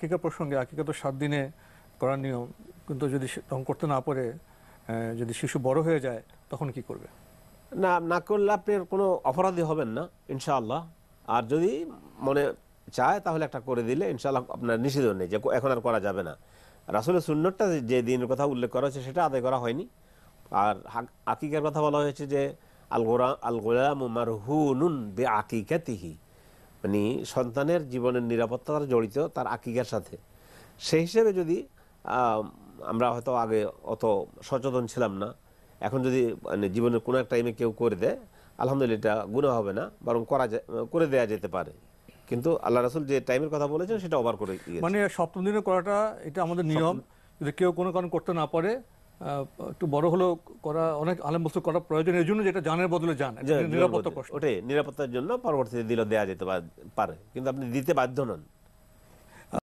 আকিকা প্রসঙ্গে, আকিকা তো 7 দিনে করার নিয়ম, কিন্তু যদি তখন করতে না পারে, যদি শিশু বড় হয়ে যায় তখন কি করবে? না, না করলে আপনি কোনো অপরাধী হবেন না ইনশাআল্লাহ। আর যদি মনে চায় তাহলে একটা করে দিলে ইনশাআল্লাহ আপনার নিষেধ নেই যে এখন আর করা যাবে না। রাসূলের সুন্নতটা যে দিনের কথা উল্লেখ করা হয়েছে সেটা আদায় করা হয়নি। আর আকিকার কথা বলা হয়েছে যে আল গোলামু মারহুনুন বিআকিকাতিহি, মানে সন্তানের জীবনের নিরাপত্তা তার জড়িত তার আকিকার সাথে। সেই হিসেবে যদি আমরা হয়তো আগে অত সচেতন ছিলাম না, এখন যদি মানে জীবনের কোনো এক টাইমে কেউ করে দেয়, আলহামদুলিল্লাহ এটা গুনাহ হবে না, বরং করে দেয়া যেতে পারে। কিন্তু আল্লাহ রাসূল যে টাইমের কথা বলেছেন সেটা ওভার করে গিয়েছে। মানে সপ্তম দিনে করাটা এটা আমাদের নিয়ম। যদি কেউ কোনো কারণ করতে না পারে, একটু বড় হলেও করা, অনেক আলেম বস্তু করা প্রয়োজন, এই জন্য যেটা জানের বদলে জান, নিরাপত্তা কষ্ট, ওটাই নিরাপত্তার জন্য পরবর্তীতে দিলে দেয়া যেতে পারে, কিন্তু আপনি দিতে বাধ্য নন।